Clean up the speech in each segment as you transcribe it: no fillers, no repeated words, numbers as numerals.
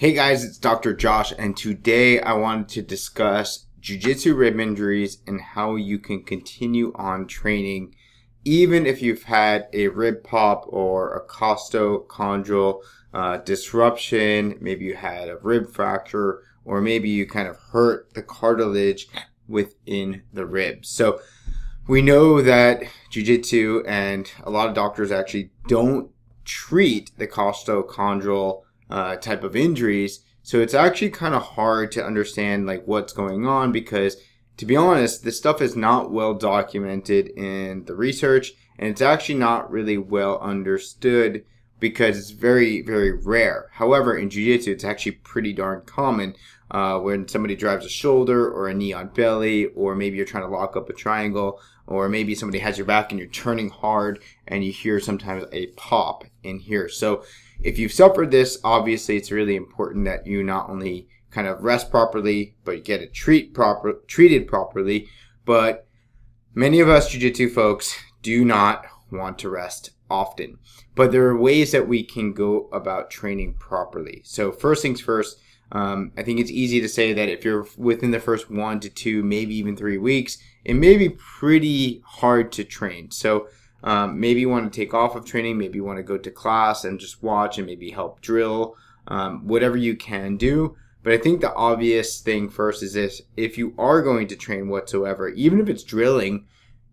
Hey guys, it's Dr. Josh, and today I wanted to discuss jiu-jitsu rib injuries and how you can continue on training even if you've had a rib pop or a costochondral disruption. Maybe you had a rib fracture, or maybe you kind of hurt the cartilage within the ribs. So we know that jiu-jitsu and a lot of doctors actually don't treat the costochondral type of injuries. So it's actually kind of hard to understand like what's going on, because to be honest, this stuff is not well documented in the research, and it's actually not really well understood because it's very, very rare. However, in jiu-jitsu, it's actually pretty darn common when somebody drives a shoulder or a knee on belly, or maybe you're trying to lock up a triangle, or maybe somebody has your back and you're turning hard and you hear sometimes a pop in here. So if you've suffered this, obviously it's really important that you not only kind of rest properly, but you get it treated properly. But many of us jiu-jitsu folks do not want to rest often. But there are ways that we can go about training properly. So first things first, I think it's easy to say that if you're within the first 1 to 2, maybe even 3 weeks, it may be pretty hard to train. So maybe you want to take off of training, maybe you want to go to class and just watch and maybe help drill, whatever you can do. But I think the obvious thing first is this: if you are going to train whatsoever, even if it's drilling,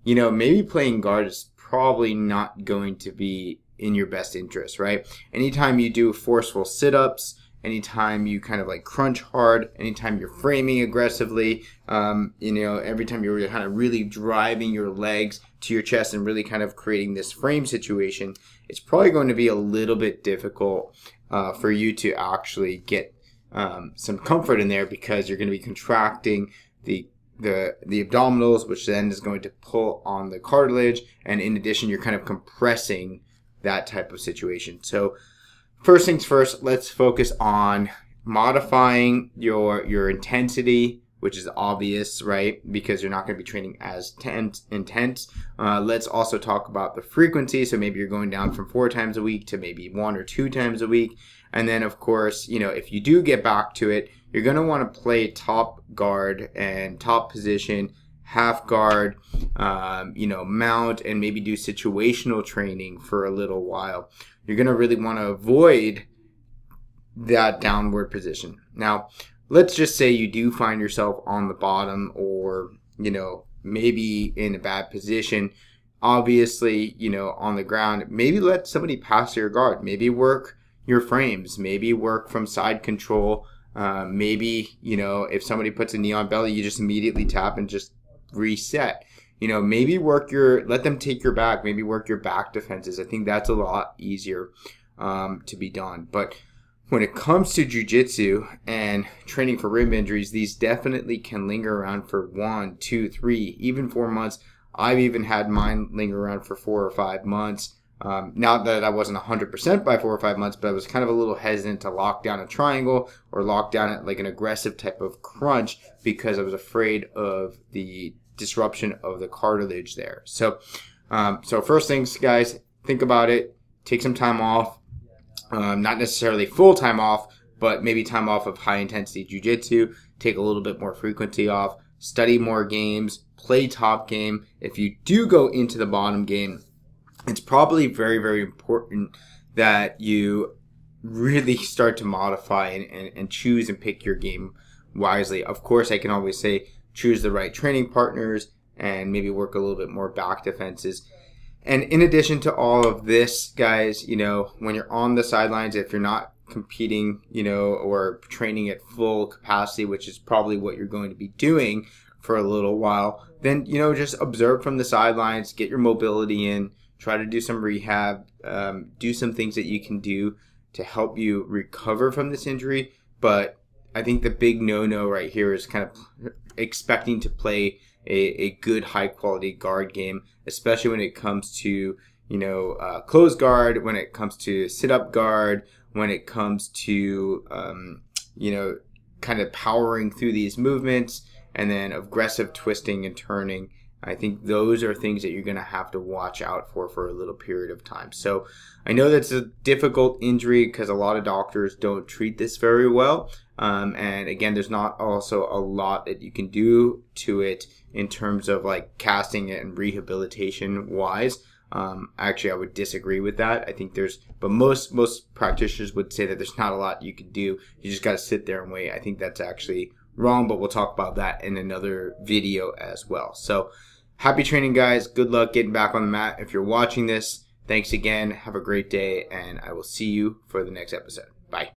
maybe playing guard is probably not going to be in your best interest, right? Anytime you do forceful sit-ups, anytime you kind of like crunch hard, anytime you're framing aggressively, every time you're kind of really driving your legs to your chest and really kind of creating this frame situation, it's probably going to be a little bit difficult for you to actually get some comfort in there, because you're going to be contracting the abdominals, which then is going to pull on the cartilage, and in addition, you're kind of compressing that type of situation. So first things first, let's focus on modifying your intensity, which is obvious, right? Because you're not going to be training as intense. Let's also talk about the frequency. So maybe you're going down from 4 times a week to maybe 1 or 2 times a week. And then, of course, if you do get back to it, you're going to want to play top guard and top position, half guard, mount, and maybe do situational training for a little while. You're going to really want to avoid that downward position. Now, let's just say you do find yourself on the bottom, or, maybe in a bad position. Obviously, on the ground, maybe let somebody pass your guard. Maybe work your frames. Maybe work from side control. Maybe, if somebody puts a knee on belly, you just immediately tap and just reset. Maybe let them take your back. Maybe work your back defenses. I think that's a lot easier to be done. But when it comes to jiu-jitsu and training for rib injuries, these definitely can linger around for 1, 2, 3, even 4 months. I've even had mine linger around for 4 or 5 months. Not that I wasn't 100% by 4 or 5 months, but I was kind of a little hesitant to lock down a triangle or lock down at like an aggressive type of crunch, because I was afraid of the disruption of the cartilage there. So first things, guys, think about it. Take some time off. Not necessarily full time off, but maybe time off of high intensity jiu-jitsu. Take a little bit more frequency off. Study more games. Play top game. If you do go into the bottom game, it's probably very, very important that you really start to modify and choose and pick your game wisely. Of course, I can always say choose the right training partners and maybe work a little bit more back defenses. And in addition to all of this, guys, when you're on the sidelines, if you're not competing, or training at full capacity, which is probably what you're going to be doing for a little while, then, just observe from the sidelines, get your mobility in, try to do some rehab, do some things that you can do to help you recover from this injury. But I think the big no-no right here is kind of expecting to play a good high quality guard game, especially when it comes to close guard, when it comes to sit up guard, when it comes to kind of powering through these movements, and then aggressive twisting and turning I think those are things that you're going to have to watch out for a little period of time. So I know that's a difficult injury because a lot of doctors don't treat this very well. And again, there's not also a lot that you can do to it in terms of like casting it and rehabilitation wise. Actually, I would disagree with that. I think but most practitioners would say that there's not a lot you can do. You just got to sit there and wait. I think that's actually wrong, but we'll talk about that in another video as well. So happy training, guys. Good luck getting back on the mat. If you're watching this, thanks again. Have a great day, and I will see you for the next episode.